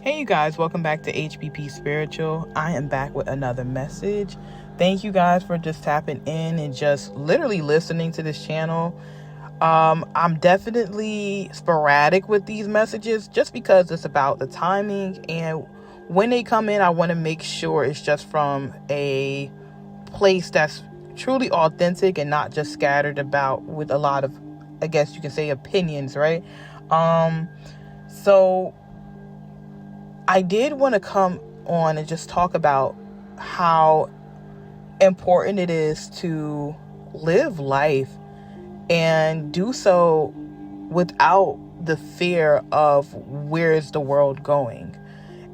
Hey you guys, welcome back to HPP Spiritual. I am back with another message. Thank you guys for just tapping in and just literally listening to this channel. I'm definitely sporadic with these messages just because it's about the timing, and when they come in, I want to make sure it's just from a place that's truly authentic and not just scattered about with a lot of, I guess you can say, opinions, right? So I did want to come on and just talk about how important it is to live life and do so without the fear of where is the world going.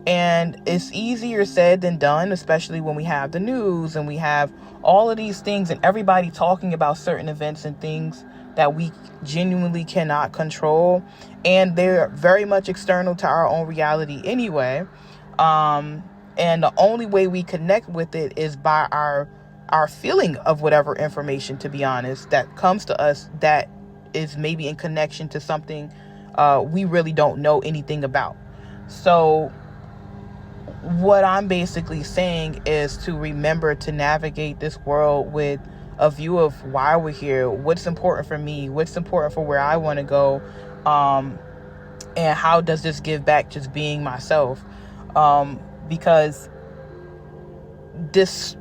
And it's easier said than done, especially when we have the news and we have all of these things and everybody talking about certain events and things that we genuinely cannot control. And they're very much external to our own reality anyway. And the only way we connect with it is by our feeling of whatever information, to be honest, that comes to us that is maybe in connection to something we really don't know anything about. So what I'm basically saying is to remember to navigate this world with a view of why we're here, what's important for me, what's important for where I want to go, and how does this give back just being myself, because this,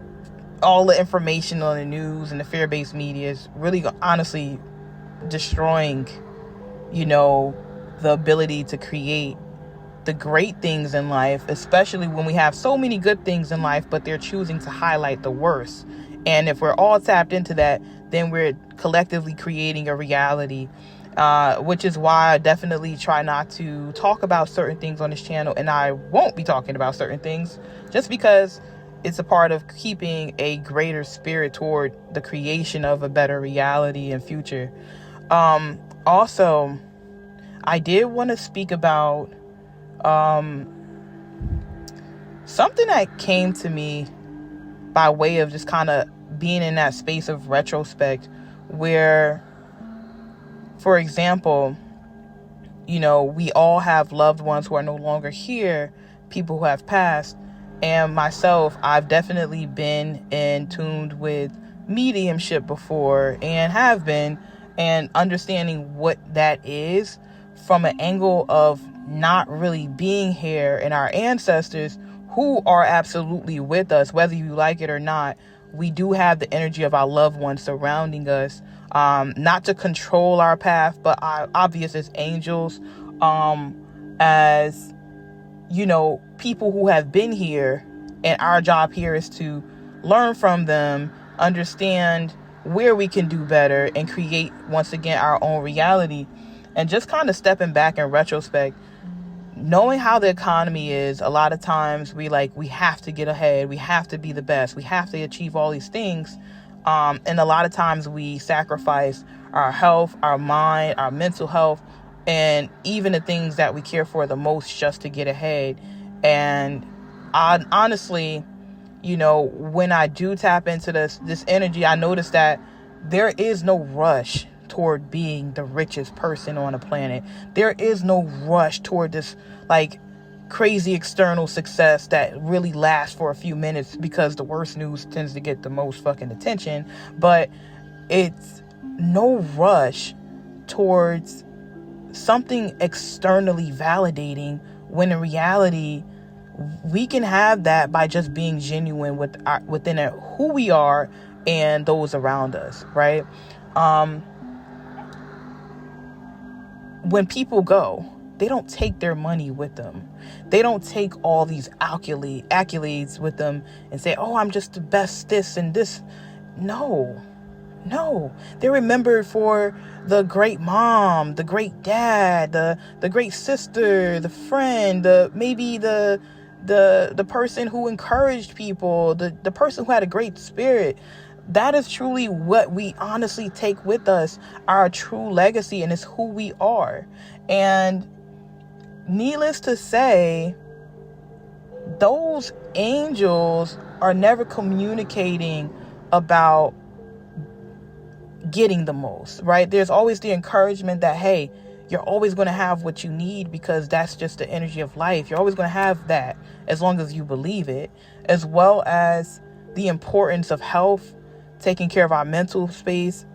all the information on the news and the fear-based media is really honestly destroying, the ability to create the great things in life, especially when we have so many good things in life, but they're choosing to highlight the worst. And if we're all tapped into that, then we're collectively creating a reality, which is why I definitely try not to talk about certain things on this channel, and I won't be talking about certain things just because it's a part of keeping a greater spirit toward the creation of a better reality and future. Also, I did want to speak about something that came to me by way of just kind of being in that space of retrospect where, for example, we all have loved ones who are no longer here, people who have passed. And myself, I've definitely been in tuned with mediumship before and have been, and understanding what that is from an angle of not really being here, and our ancestors who are absolutely with us, whether you like it or not. We do have the energy of our loved ones surrounding us, not to control our path, but obvious as angels, as people who have been here, and our job here is to learn from them, understand where we can do better, and create once again our own reality. And just kind of stepping back in retrospect, knowing how the economy is, a lot of times we have to get ahead, we have to be the best, we have to achieve all these things, and a lot of times we sacrifice our health, our mind, our mental health, and even the things that we care for the most just to get ahead. And honestly, when I do tap into this energy, I notice that there is no rush toward being the richest person on the planet. There is no rush toward this crazy external success that really lasts for a few minutes, because the worst news tends to get the most fucking attention. But it's no rush towards something externally validating, when in reality we can have that by just being genuine within who we are and those around us, right? When people go, they don't take their money with them. They don't take all these accolades with them and say, oh, I'm just the best this and this. No. They're remembered for the great mom, the great dad, the great sister, the friend, maybe the person who encouraged people, the person who had a great spirit. That is truly what we honestly take with us, our true legacy, and it's who we are. And needless to say, those angels are never communicating about getting the most, right? There's always the encouragement that, hey, you're always going to have what you need, because that's just the energy of life. You're always going to have that as long as you believe it, as well as the importance of health, taking care of our mental space,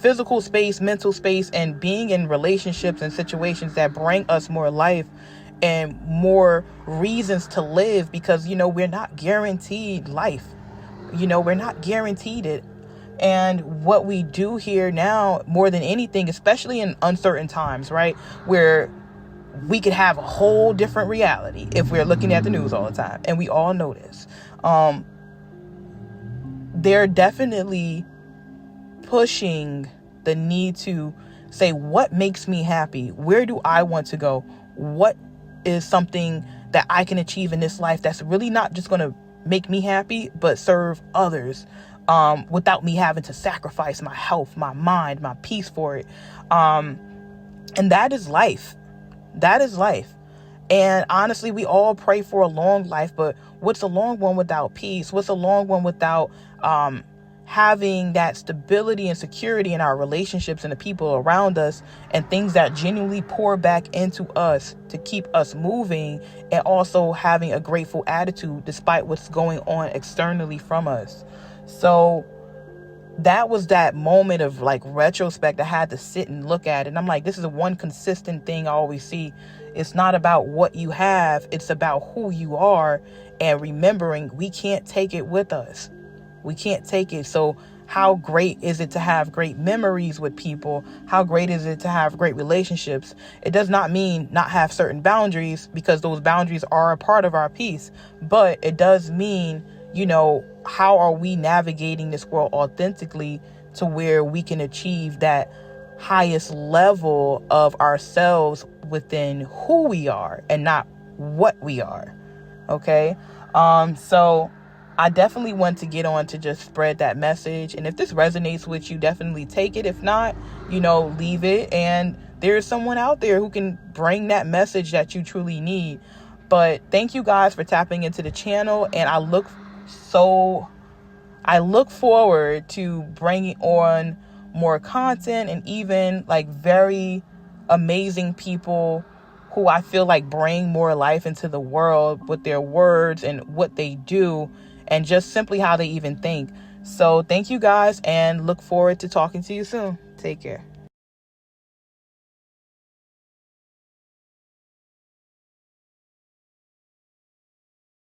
physical space, mental space, and being in relationships and situations that bring us more life and more reasons to live, because, we're not guaranteed life. We're not guaranteed it. And what we do here now, more than anything, especially in uncertain times, right, where we could have a whole different reality if we're looking at the news all the time, and we all know this. They're definitely pushing the need to say, what makes me happy? Where do I want to go? What is something that I can achieve in this life that's really not just going to make me happy, but serve others, without me having to sacrifice my health, my mind, my peace for it. And that is life. That is life. And honestly, we all pray for a long life, but what's a long one without peace? What's a long one without having that stability and security in our relationships and the people around us, and things that genuinely pour back into us to keep us moving, and also having a grateful attitude despite what's going on externally from us? So that was that moment of like retrospect. I had to sit and look at it, and I'm like, this is the one consistent thing I always see. It's not about what you have, it's about who you are, and remembering we can't take it with us. We can't take it. So how great is it to have great memories with people? How great is it to have great relationships? It does not mean not have certain boundaries, because those boundaries are a part of our peace. But it does mean, how are we navigating this world authentically to where we can achieve that highest level of ourselves within who we are and not what we are. Okay. So I definitely want to get on to just spread that message. And if this resonates with you, definitely take it. If not, leave it. And there's someone out there who can bring that message that you truly need. But thank you guys for tapping into the channel. And I look forward to bringing on more content, and even like very amazing people who I feel like bring more life into the world with their words and what they do, and just simply how they even think. So thank you guys, and look forward to talking to you soon. Take care.